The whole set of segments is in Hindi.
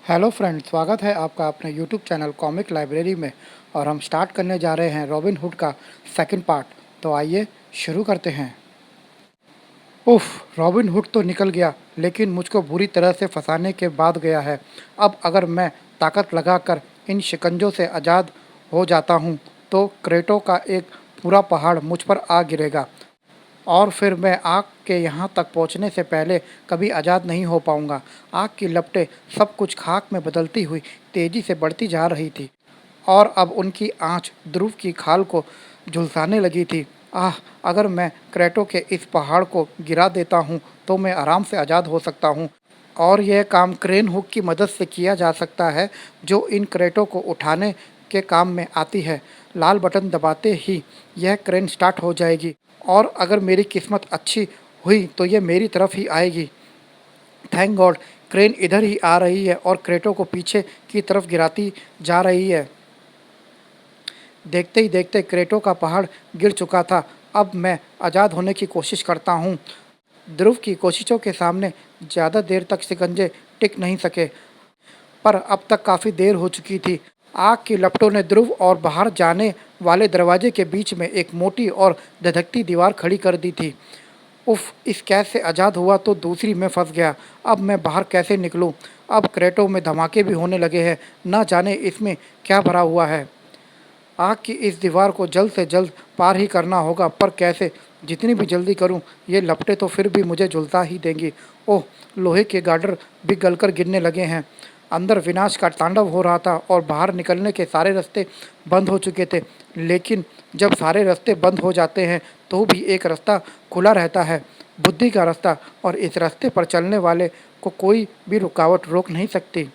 हेलो फ्रेंड, स्वागत है आपका अपने यूट्यूब चैनल कॉमिक लाइब्रेरी में। और हम स्टार्ट करने जा रहे हैं रॉबिन हुड का सेकंड पार्ट। तो आइए शुरू करते हैं। उफ, रॉबिन हुड तो निकल गया, लेकिन मुझको बुरी तरह से फंसाने के बाद गया है। अब अगर मैं ताकत लगाकर इन शिकंजों से आज़ाद हो जाता हूँ तो क्रेटो का एक पूरा पहाड़ मुझ पर आ गिरेगा, और फिर मैं आग के यहाँ तक पहुँचने से पहले कभी आज़ाद नहीं हो पाऊँगा। आग की लपटें सब कुछ खाक में बदलती हुई तेज़ी से बढ़ती जा रही थी, और अब उनकी आँच ध्रुव की खाल को झुलसाने लगी थी। आह! अगर मैं क्रेटो के इस पहाड़ को गिरा देता हूँ तो मैं आराम से आज़ाद हो सकता हूँ, और यह काम क्रेन हुक की मदद से किया जा सकता है, जो इन क्रेटों को उठाने के काम में आती है। लाल बटन दबाते ही यह क्रेन स्टार्ट हो जाएगी, और अगर मेरी किस्मत अच्छी हुई तो ये मेरी तरफ ही आएगी। थैंक गॉड, क्रेन इधर ही आ रही है और क्रेटो को पीछे की तरफ गिराती जा रही है। देखते ही देखते क्रेटो का पहाड़ गिर चुका था। अब मैं आज़ाद होने की कोशिश करता हूँ। ध्रुव की कोशिशों के सामने ज़्यादा देर तक शिकंजे टिक नहीं सके, पर अब तक काफ़ी देर हो चुकी थी। आग की लपटों ने ध्रुव और बाहर जाने वाले दरवाजे के बीच में एक मोटी और धधकती दीवार खड़ी कर दी थी। उफ, इस कैद से आज़ाद हुआ तो दूसरी में फंस गया। अब मैं बाहर कैसे निकलूं? अब क्रेटो में धमाके भी होने लगे हैं। न जाने इसमें क्या भरा हुआ है। आग की इस दीवार को जल्द से जल्द पार ही करना होगा, पर कैसे? जितनी भी जल्दी करूं, ये लपटें तो फिर भी मुझे झुलसा ही देंगी। ओह, लोहे के गार्डर भी गलकर गिरने लगे हैं। अंदर विनाश का तांडव हो रहा था और बाहर निकलने के सारे रास्ते बंद हो चुके थे। लेकिन जब सारे रास्ते बंद हो जाते हैं तो भी एक रास्ता खुला रहता है, बुद्धि का रास्ता, और इस रास्ते पर चलने वाले को कोई भी रुकावट रोक नहीं सकती।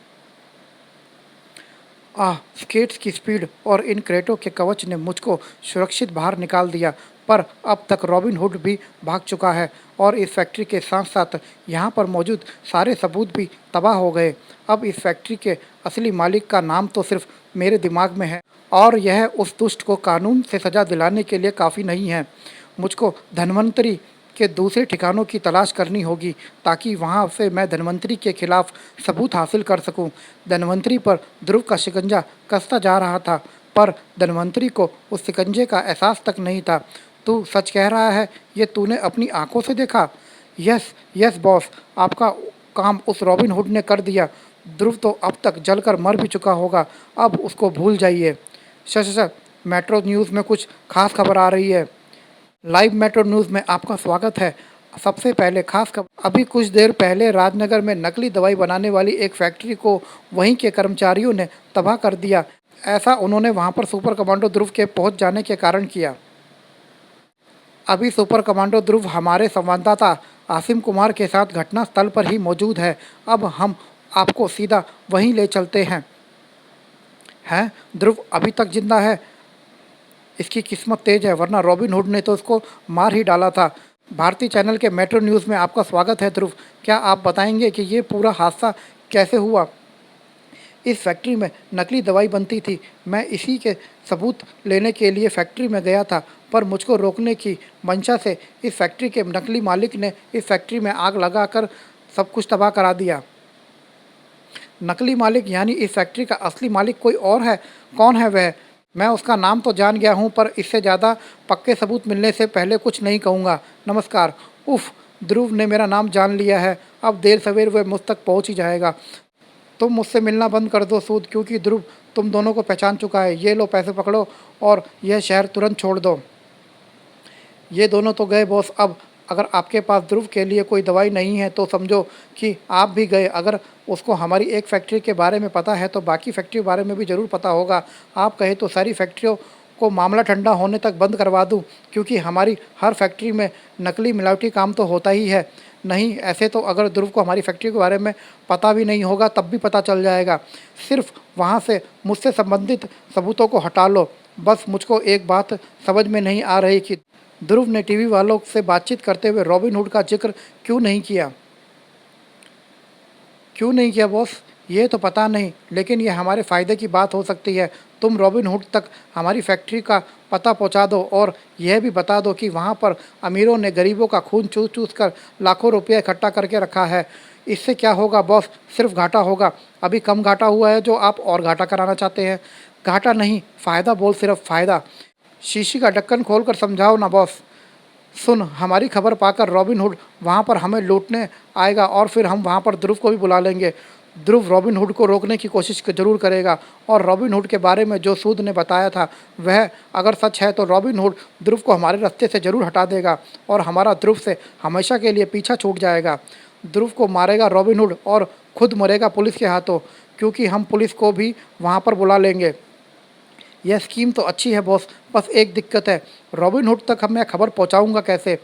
स्केट्स की स्पीड और इन क्रेटों के कवच ने मुझको सुरक्षित बाहर निकाल दिया, पर अब तक रॉबिन हुड भी भाग चुका है, और इस फैक्ट्री के साथ साथ यहाँ पर मौजूद सारे सबूत भी तबाह हो गए। अब इस फैक्ट्री के असली मालिक का नाम तो सिर्फ मेरे दिमाग में है, और यह उस दुष्ट को कानून से सज़ा दिलाने के लिए काफ़ी नहीं है। मुझको धन्वंतरी के दूसरे ठिकानों की तलाश करनी होगी, ताकि वहां से मैं धन्वंतरी के खिलाफ सबूत हासिल कर सकूं। धन्वंतरी पर ध्रुव का शिकंजा कसता जा रहा था, पर धन्वंतरी को उस शिकंजे का एहसास तक नहीं था। तू सच कह रहा है? ये तूने अपनी आंखों से देखा? यस यस बॉस, आपका काम उस रॉबिन हुड ने कर दिया। ध्रुव तो अब तक जलकर मर भी चुका होगा, अब उसको भूल जाइए। श मेट्रो न्यूज़ में कुछ खास खबर आ रही है। लाइव मेट्रो न्यूज़ में आपका स्वागत है। सबसे पहले खास खबर, अभी कुछ देर पहले राजनगर में नकली दवाई बनाने वाली एक फैक्ट्री को वहीं के कर्मचारियों ने तबाह कर दिया। ऐसा उन्होंने वहां पर सुपर कमांडो ध्रुव के पहुंच जाने के कारण किया। अभी सुपर कमांडो ध्रुव हमारे संवाददाता आसिम कुमार के साथ घटना स्थल पर ही मौजूद है। अब हम आपको सीधा वहीं ले चलते हैं। ध्रुव अभी तक जिंदा है? इसकी किस्मत तेज है, वरना रॉबिन हुड ने तो उसको मार ही डाला था। भारतीय चैनल के मेट्रो न्यूज़ में आपका स्वागत है ध्रुव। क्या आप बताएंगे कि ये पूरा हादसा कैसे हुआ? इस फैक्ट्री में नकली दवाई बनती थी। मैं इसी के सबूत लेने के लिए फैक्ट्री में गया था, पर मुझको रोकने की मंशा से इस फैक्ट्री के नकली मालिक ने इस फैक्ट्री में आग लगाकर सब कुछ तबाह करा दिया। नकली मालिक यानी इस फैक्ट्री का असली मालिक कोई और है? कौन है वह? मैं उसका नाम तो जान गया हूँ, पर इससे ज़्यादा पक्के सबूत मिलने से पहले कुछ नहीं कहूँगा। नमस्कार। उफ, ध्रुव ने मेरा नाम जान लिया है। अब देर सवेर वह मुझ तक पहुँच ही जाएगा। तुम मुझसे मिलना बंद कर दो सूद, क्योंकि ध्रुव तुम दोनों को पहचान चुका है। ये लो पैसे पकड़ो और यह शहर तुरंत छोड़ दो। ये दोनों तो गए बॉस। अब अगर आपके पास ध्रुव के लिए कोई दवाई नहीं है तो समझो कि आप भी गए। अगर उसको हमारी एक फैक्ट्री के बारे में पता है तो बाकी फैक्ट्री के बारे में भी ज़रूर पता होगा। आप कहे तो सारी फैक्ट्रियों को मामला ठंडा होने तक बंद करवा दूं, क्योंकि हमारी हर फैक्ट्री में नकली मिलावटी काम तो होता ही है। नहीं, ऐसे तो अगर ध्रुव को हमारी फैक्ट्री के बारे में पता भी नहीं होगा तब भी पता चल जाएगा। सिर्फ वहाँ से मुझसे संबंधित सबूतों को हटा लो। बस मुझको एक बात समझ में नहीं आ रही कि ध्रुव ने टीवी वालों से बातचीत करते हुए रॉबिन हुड का जिक्र क्यों नहीं किया? क्यों नहीं किया बॉस? ये तो पता नहीं, लेकिन ये हमारे फ़ायदे की बात हो सकती है। तुम रॉबिन हुड तक हमारी फैक्ट्री का पता पहुंचा दो, और यह भी बता दो कि वहां पर अमीरों ने गरीबों का खून चूस चूस कर लाखों रुपये इकट्ठा करके रखा है। इससे क्या होगा बॉस, सिर्फ घाटा होगा। अभी कम घाटा हुआ है जो आप और घाटा कराना चाहते हैं। घाटा नहीं, फ़ायदा बोल, सिर्फ फ़ायदा। शीशी का ढक्कन खोल कर समझाओ ना बॉस। सुन, हमारी खबर पाकर रॉबिनहुड वहाँ पर हमें लूटने आएगा और फिर हम वहाँ पर ध्रुव को भी बुला लेंगे। ध्रुव रॉबिनहुड को रोकने की कोशिश जरूर करेगा और रॉबिनहुड के बारे में जो सूद ने बताया था वह अगर सच है तो रॉबिनहुड ध्रुव को हमारे रास्ते से जरूर हटा देगा और हमारा ध्रुव से हमेशा के लिए पीछा छूट जाएगा। ध्रुव को मारेगा रॉबिनहुड और खुद मरेगा पुलिस के हाथों, क्योंकि हम पुलिस को भी वहाँ पर बुला लेंगे। यह स्कीम तो अच्छी है बॉस, बस एक दिक्कत है, रॉबिनहुड तक मैं खबर पहुंचाऊंगा कैसे?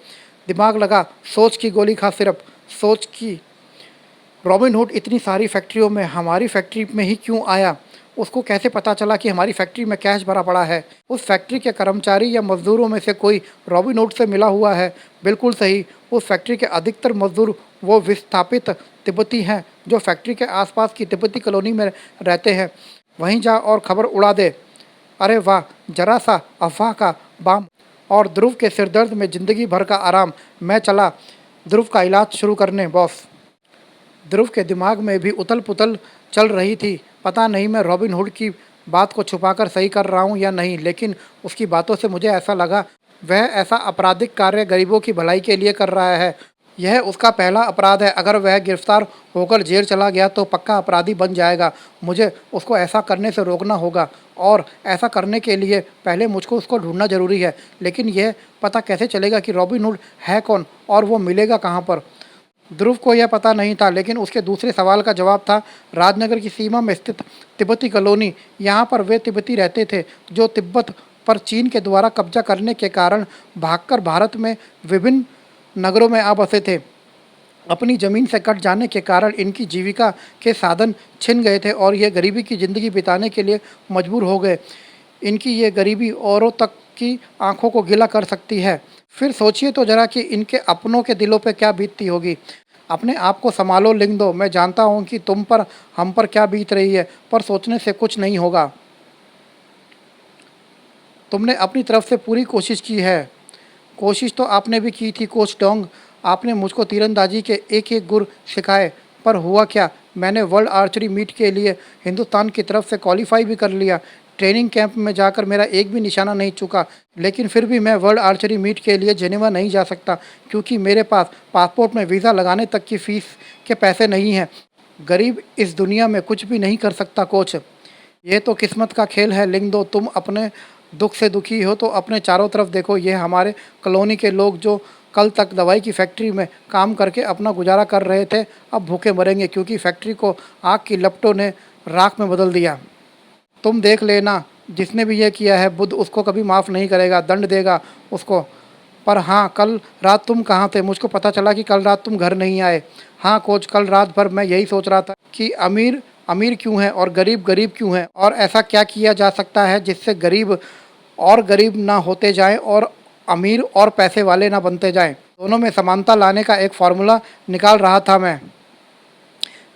दिमाग लगा, सोच की गोली खा, सिर्फ सोच की। रॉबिनहुड इतनी सारी फैक्ट्रियों में हमारी फैक्ट्री में ही क्यों आया? उसको कैसे पता चला कि हमारी फैक्ट्री में कैश भरा पड़ा है? उस फैक्ट्री के कर्मचारी या मजदूरों में से कोई रॉबिनहुड से मिला हुआ है। बिल्कुल सही, उस फैक्ट्री के अधिकतर मजदूर वो विस्थापित तिब्बती हैं जो फैक्ट्री के आसपास की तिब्बती कॉलोनी में रहते हैं। वहीं जा और खबर उड़ा दे। अरे वाह, जरा सा अफवाह का बाम और ध्रुव के सिरदर्द में ज़िंदगी भर का आराम। मैं चला ध्रुव का इलाज शुरू करने बॉस। ध्रुव के दिमाग में भी उथल पुथल चल रही थी। पता नहीं मैं रॉबिनहुड की बात को छुपाकर सही कर रहा हूँ या नहीं, लेकिन उसकी बातों से मुझे ऐसा लगा वह ऐसा आपराधिक कार्य गरीबों की भलाई के लिए कर रहा है। यह उसका पहला अपराध है। अगर वह गिरफ्तार होकर जेल चला गया तो पक्का अपराधी बन जाएगा। मुझे उसको ऐसा करने से रोकना होगा और ऐसा करने के लिए पहले मुझको उसको ढूंढना ज़रूरी है। लेकिन यह पता कैसे चलेगा कि रॉबिनहुड है कौन और वो मिलेगा कहाँ पर? ध्रुव को यह पता नहीं था, लेकिन उसके दूसरे सवाल का जवाब था। राजनगर की सीमा में स्थित तिब्बती कॉलोनी, यहाँ पर वे तिब्बती रहते थे जो तिब्बत पर चीन के द्वारा कब्जा करने के कारण भागकर भारत में विभिन्न नगरों में आ बसे थे। अपनी ज़मीन से कट जाने के कारण इनकी जीविका के साधन छिन गए थे और ये गरीबी की ज़िंदगी बिताने के लिए मजबूर हो गए। इनकी ये गरीबी औरों तक की आंखों को गीला कर सकती है। फिर सोचिए तो जरा कि इनके अपनों के दिलों पे क्या बीतती होगी। अपने आप को संभालो लिंगदो, मैं जानता हूँ कि तुम पर हम पर क्या बीत रही है, पर सोचने से कुछ नहीं होगा। तुमने अपनी तरफ से पूरी कोशिश की है। कोशिश तो आपने भी की थी कोच डोंग। आपने मुझको तीरंदाजी के एक एक गुर सिखाए, पर हुआ क्या? मैंने वर्ल्ड आर्चरी मीट के लिए हिंदुस्तान की तरफ से क्वालिफाई भी कर लिया। ट्रेनिंग कैंप में जाकर मेरा एक भी निशाना नहीं चुका, लेकिन फिर भी मैं वर्ल्ड आर्चरी मीट के लिए जेनेवा नहीं जा सकता क्योंकि मेरे पास पासपोर्ट में वीज़ा लगाने तक की फ़ीस के पैसे नहीं हैं। गरीब इस दुनिया में कुछ भी नहीं कर सकता कोच। ये तो किस्मत का खेल है लिंगदो। तुम अपने दुख से दुखी हो तो अपने चारों तरफ देखो। ये हमारे कॉलोनी के लोग जो कल तक दवाई की फैक्ट्री में काम करके अपना गुजारा कर रहे थे, अब भूखे मरेंगे क्योंकि फैक्ट्री को आग की लपटों ने राख में बदल दिया। तुम देख लेना, जिसने भी ये किया है बुद्ध उसको कभी माफ़ नहीं करेगा, दंड देगा उसको। पर हाँ, कल रात तुम कहाँ थे? मुझको पता चला कि कल रात तुम घर नहीं आए। हाँ कोच, कल रात भर मैं यही सोच रहा था कि अमीर अमीर क्यों है और गरीब गरीब क्यों है, और ऐसा क्या किया जा सकता है जिससे गरीब और गरीब ना होते जाएं और अमीर और पैसे वाले ना बनते जाएं। दोनों में समानता लाने का एक फार्मूला निकाल रहा था मैं।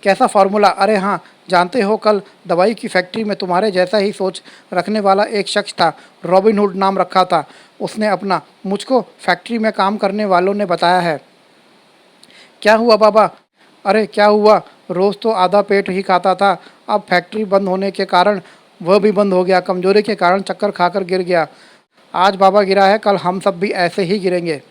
कैसा फार्मूला? अरे हाँ, जानते हो कल दवाई की फैक्ट्री में तुम्हारे जैसा ही सोच रखने वाला एक शख्स था। रॉबिनहुड नाम रखा था उसने अपना। मुझको फैक्ट्री में काम करने वालों ने बताया है। क्या हुआ बाबा? अरे क्या हुआ, रोज़ तो आधा पेट ही खाता था, अब फैक्ट्री बंद होने के कारण वह भी बंद हो गया। कमजोरी के कारण चक्कर खाकर गिर गया। आज बाबा गिरा है, कल हम सब भी ऐसे ही गिरेंगे।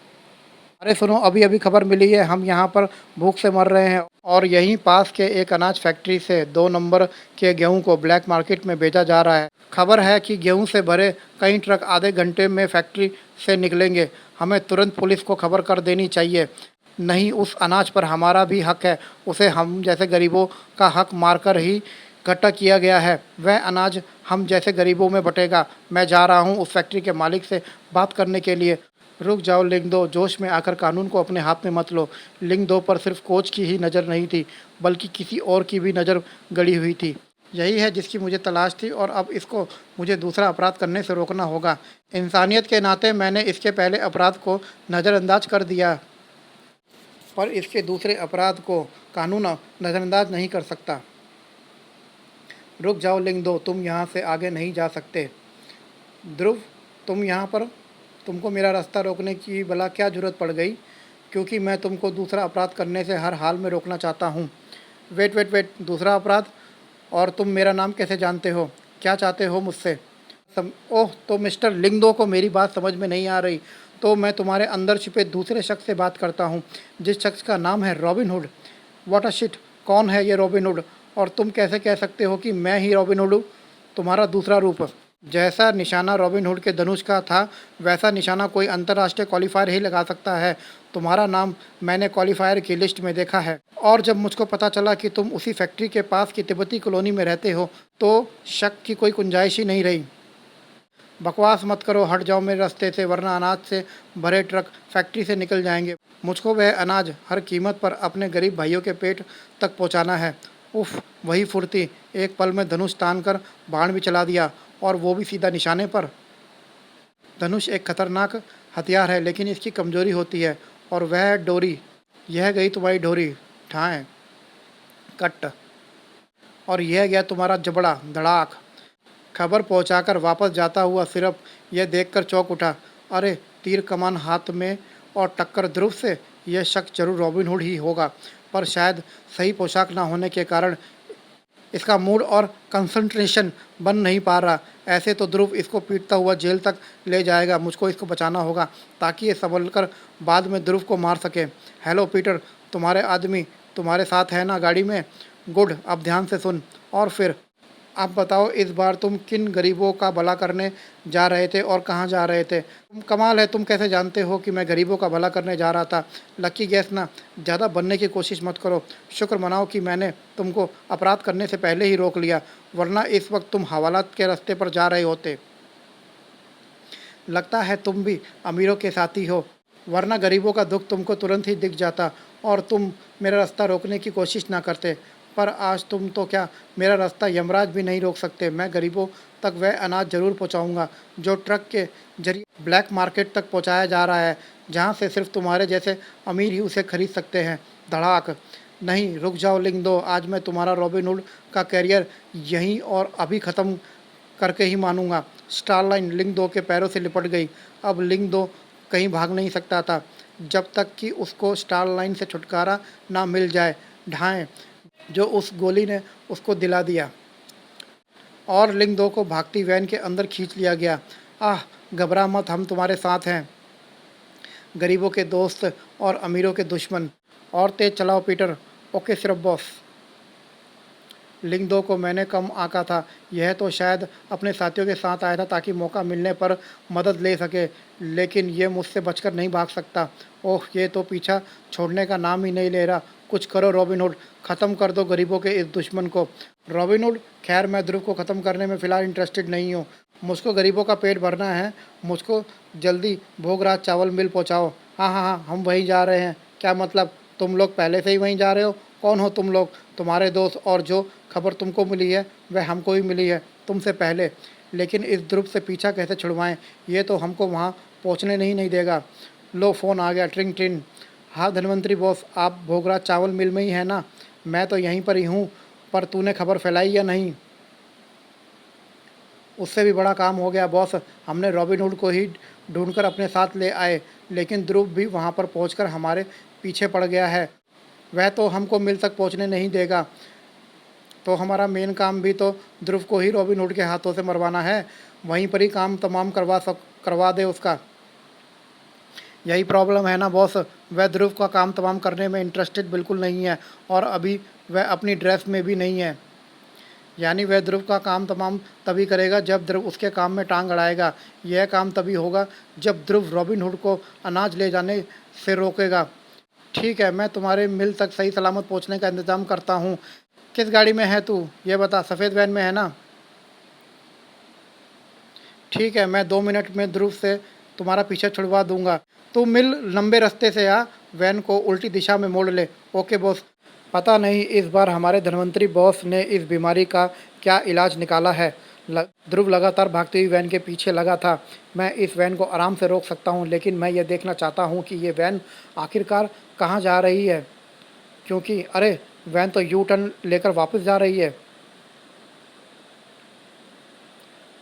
अरे सुनो, अभी अभी खबर मिली है, हम यहाँ पर भूख से मर रहे हैं और यहीं पास के एक अनाज फैक्ट्री से 2 नंबर के गेहूं को ब्लैक मार्केट में बेचा जा रहा है। खबर है कि गेहूं से भरे कई ट्रक आधे घंटे में फैक्ट्री से निकलेंगे। हमें तुरंत पुलिस को खबर कर देनी चाहिए। नहीं, उस अनाज पर हमारा भी हक है। उसे हम जैसे गरीबों का हक मारकर ही इकट्ठा किया गया है। वह अनाज हम जैसे गरीबों में बटेगा। मैं जा रहा हूँ उस फैक्ट्री के मालिक से बात करने के लिए। रुक जाओ लिंगदो, जोश में आकर कानून को अपने हाथ में मत लो। लिंगदो पर सिर्फ कोच की ही नज़र नहीं थी, बल्कि किसी और की भी नज़र गड़ी हुई थी। यही है जिसकी मुझे तलाश थी और अब इसको मुझे दूसरा अपराध करने से रोकना होगा। इंसानियत के नाते मैंने इसके पहले अपराध को नज़रअंदाज कर दिया, पर इसके दूसरे अपराध को कानून नज़रअंदाज नहीं कर सकता। रुक जाओ लिंगदो, तुम यहाँ से आगे नहीं जा सकते। ध्रुव, तुम यहाँ पर, तुमको मेरा रास्ता रोकने की भला क्या ज़रूरत पड़ गई? क्योंकि मैं तुमको दूसरा अपराध करने से हर हाल में रोकना चाहता हूँ। वेट वेट वेट, दूसरा अपराध? और तुम मेरा नाम कैसे जानते हो? क्या चाहते हो मुझसे? ओह, तो मिस्टर लिंगदो को मेरी बात समझ में नहीं आ रही। तो मैं तुम्हारे अंदर छिपे दूसरे शख्स से बात करता हूँ, जिस शख्स का नाम है robin hood. What a shit, कौन है ये रॉबिन हुड? और तुम कैसे कह सकते हो कि मैं ही रॉबिन हुड हूँ, तुम्हारा दूसरा रूप? जैसा निशाना रॉबिन हुड के धनुष का था, वैसा निशाना कोई अंतर्राष्ट्रीय क्वालिफायर ही लगा सकता है। तुम्हारा नाम मैंने क्वालिफायर की लिस्ट में देखा है, और जब मुझको पता चला कि तुम उसी फैक्ट्री के पास की तिब्बती कॉलोनी में रहते हो, तो शक की कोई गुंजाइश ही नहीं रही। बकवास मत करो, हट जाओ मेरे रास्ते से, वरना अनाज से भरे ट्रक फैक्ट्री से निकल जाएंगे। मुझको वह अनाज हर कीमत पर अपने गरीब भाइयों के पेट तक पहुंचाना है। उफ, वही फुर्ती! एक पल में धनुष तान कर बाण भी चला दिया, और वो भी सीधा निशाने पर। धनुष एक खतरनाक हथियार है, लेकिन इसकी कमजोरी होती है, और वह है डोरी। यह गई तुम्हारी डोरी, ठाएं कट। और यह गया तुम्हारा जबड़ा, धड़ाक। खबर पहुंचाकर वापस जाता हुआ सिर्फ यह देखकर चौंक उठा, अरे, तीर कमान हाथ में और टक्कर ध्रुव से! यह शख्स जरूर रॉबिन हुड ही होगा, पर शायद सही पोशाक ना होने के कारण इसका मूड और कंसंट्रेशन बन नहीं पा रहा। ऐसे तो ध्रुव इसको पीटता हुआ जेल तक ले जाएगा। मुझको इसको बचाना होगा, ताकि ये संभल कर बाद में ध्रुव को मार सके। हेलो पीटर, तुम्हारे आदमी तुम्हारे साथ है ना गाड़ी में? गुड, अब ध्यान से सुन। और फिर आप बताओ, इस बार तुम किन गरीबों का भला करने जा रहे थे और कहाँ जा रहे थे? कमाल है, तुम कैसे जानते हो कि मैं गरीबों का भला करने जा रहा था? लकी गैस ना, ज़्यादा बनने की कोशिश मत करो। शुक्र मनाओ कि मैंने तुमको अपराध करने से पहले ही रोक लिया, वरना इस वक्त तुम हवालात के रास्ते पर जा रहे होते। लगता है तुम भी अमीरों के साथी हो, वरना गरीबों का दुख तुमको तुरंत ही दिख जाता और तुम मेरा रास्ता रोकने की कोशिश ना करते। पर आज तुम तो क्या, मेरा रास्ता यमराज भी नहीं रोक सकते। मैं गरीबों तक वह अनाज जरूर पहुंचाऊंगा जो ट्रक के जरिए ब्लैक मार्केट तक पहुंचाया जा रहा है, जहां से सिर्फ तुम्हारे जैसे अमीर ही उसे खरीद सकते हैं। धड़ाक। नहीं, रुक जाओ लिंगदो, आज मैं तुम्हारा रॉबिन हुड का कैरियर यहीं और अभी ख़त्म करके ही मानूंगा। स्टारलाइन लिंगदो के पैरों से लिपट गई। अब लिंगदो कहीं भाग नहीं सकता था, जब तक कि उसको स्टारलाइन से छुटकारा ना मिल जाए। ढाएं, जो उस गोली ने उसको दिला दिया, और लिंगदो को भागती वैन के अंदर खींच लिया गया। आह, घबरा मत, हम तुम्हारे साथ हैं, गरीबों के दोस्त और अमीरों के दुश्मन। और तेज चलाओ पीटर। ओके सिर्फ बॉस। लिंगदो को मैंने कम आंका था। यह तो शायद अपने साथियों के साथ आया था ताकि मौका मिलने पर मदद ले सके, लेकिन ये मुझसे बचकर नहीं भाग सकता। ओह, ये तो पीछा छोड़ने का नाम ही नहीं ले रहा। कुछ करो रॉबिन हुड, ख़त्म कर दो गरीबों के इस दुश्मन को। रॉबिन हुड, खैर मैं ध्रुव को ख़त्म करने में फ़िलहाल इंटरेस्टेड नहीं हूँ। मुझको गरीबों का पेट भरना है। मुझको जल्दी भोगराज चावल मिल पहुँचाओ। हाँ हाँ हाँ, हम वहीं जा रहे हैं। क्या मतलब, तुम लोग पहले से ही वहीं जा रहे हो? कौन हो तुम लोग? तुम्हारे दोस्त, और जो खबर तुमको मिली है वह हमको भी मिली है तुमसे पहले। लेकिन इस ध्रुव से पीछा कैसे छुड़वाएं? ये तो हमको वहाँ पहुँचने नहीं देगा। लो, फ़ोन आ गया, ट्रिंग ट्रिंग। हाँ धनवंतरी बॉस, आप भोगराज चावल मिल में ही है ना? मैं तो यहीं पर ही हूँ, पर तूने खबर फैलाई या नहीं? उससे भी बड़ा काम हो गया बॉस। हमने रॉबिन हुड को ही ढूंढकर अपने साथ ले आए, लेकिन ध्रुव भी वहाँ पर पहुँचकर हमारे पीछे पड़ गया है। वह तो हमको मिल तक पहुँचने नहीं देगा। तो हमारा मेन काम भी तो ध्रुव को ही रॉबिन हुड के हाथों से मरवाना है। वहीं पर ही काम तमाम करवा दे उसका। यही प्रॉब्लम है ना बॉस, वह ध्रुव का काम तमाम करने में इंटरेस्टेड बिल्कुल नहीं है, और अभी वह अपनी ड्रेस में भी नहीं है। यानी वह ध्रुव का काम तमाम तभी करेगा जब ध्रुव उसके काम में टांग अड़ाएगा। यह काम तभी होगा जब ध्रुव रॉबिन हुड को अनाज ले जाने से रोकेगा। ठीक है, मैं तुम्हारे मिल तक सही सलामत पहुंचने का इंतज़ाम करता हूँ। किस गाड़ी में है तू, ये बता? सफ़ेद वैन में है ना? ठीक है, मैं 2 मिनट में ध्रुव से तुम्हारा पीछे छुड़वा दूंगा। तू मिल लंबे रास्ते से आ, वैन को उल्टी दिशा में मोड़ ले। Okay boss. पता नहीं इस बार हमारे धनवंतरी बॉस ने इस बीमारी का क्या इलाज निकाला है। ध्रुव लगातार भागती हुई वैन के पीछे लगा था। मैं इस वैन को आराम से रोक सकता हूँ, लेकिन मैं ये देखना चाहता हूँ कि ये वैन आखिरकार कहाँ जा रही है। क्योंकि अरे, वैन तो यू टर्न लेकर वापस जा रही है।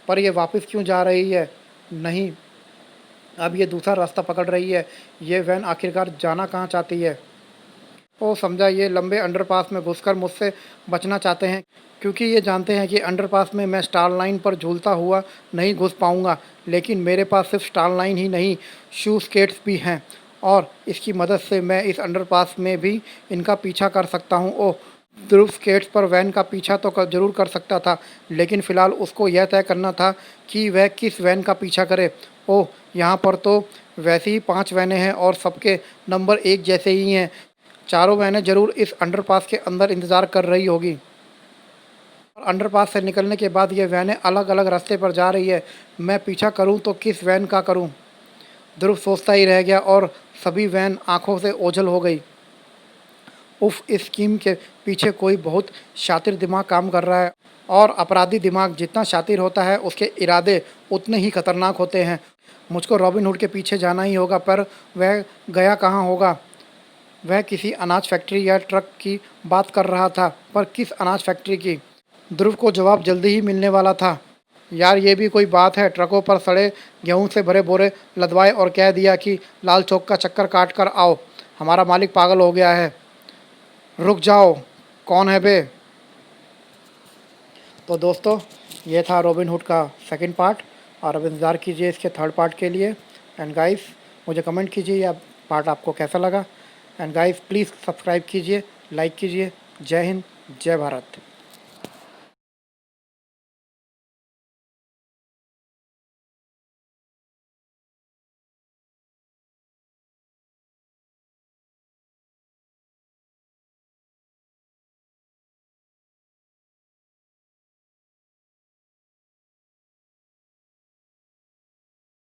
पर ये वापस क्यों जा रही है? नहीं, अब ये दूसरा रास्ता पकड़ रही है। ये वैन आखिरकार जाना कहाँ चाहती है? वो समझा ये लंबे अंडरपास में घुसकर मुझसे बचना चाहते हैं, क्योंकि ये जानते हैं कि अंडरपास में मैं स्टार लाइन पर झूलता हुआ नहीं घुस पाऊंगा। लेकिन मेरे पास सिर्फ स्टार लाइन ही नहीं, शू स्केट्स भी हैं और इसकी मदद से मैं इस अंडरपास में भी इनका पीछा कर सकता हूँ। ओह, ध्रुव स्केट्स पर वैन का पीछा तो जरूर कर सकता था, लेकिन फ़िलहाल उसको यह तय करना था कि वह किस वैन का पीछा करे। ओह, यहाँ पर तो वैसे ही 5 वैनें हैं और सबके नंबर एक जैसे ही हैं। चारों वैनें ज़रूर इस अंडरपास के अंदर इंतज़ार कर रही होगी। और अंडरपास से निकलने के बाद ये वैनें अलग अलग रास्ते पर जा रही है। मैं पीछा करूं तो किस वैन का करूं? ध्रुव सोचता ही रह गया और सभी वैन आंखों से ओझल हो गई। उफ, इस स्कीम के पीछे कोई बहुत शातिर दिमाग काम कर रहा है और अपराधी दिमाग जितना शातिर होता है उसके इरादे उतने ही खतरनाक होते हैं। मुझको रॉबिन हुड के पीछे जाना ही होगा, पर वह गया कहाँ होगा? वह किसी अनाज फैक्ट्री या ट्रक की बात कर रहा था, पर किस अनाज फैक्ट्री की? ध्रुव को जवाब जल्दी ही मिलने वाला था। यार, ये भी कोई बात है? ट्रकों पर सड़े गेहूं से भरे बोरे लदवाए और कह दिया कि लाल चौक का चक्कर काट कर आओ। हमारा मालिक पागल हो गया है। रुक जाओ, कौन है बे? तो दोस्तों, ये था रॉबिन हुड का सेकंड पार्ट और अब इंतज़ार कीजिए इसके थर्ड पार्ट के लिए। एंड गाइस, मुझे कमेंट कीजिए यह पार्ट आपको कैसा लगा। एंड गाइस, प्लीज़ सब्सक्राइब कीजिए, लाइक कीजिए। जय हिंद, जय भारत।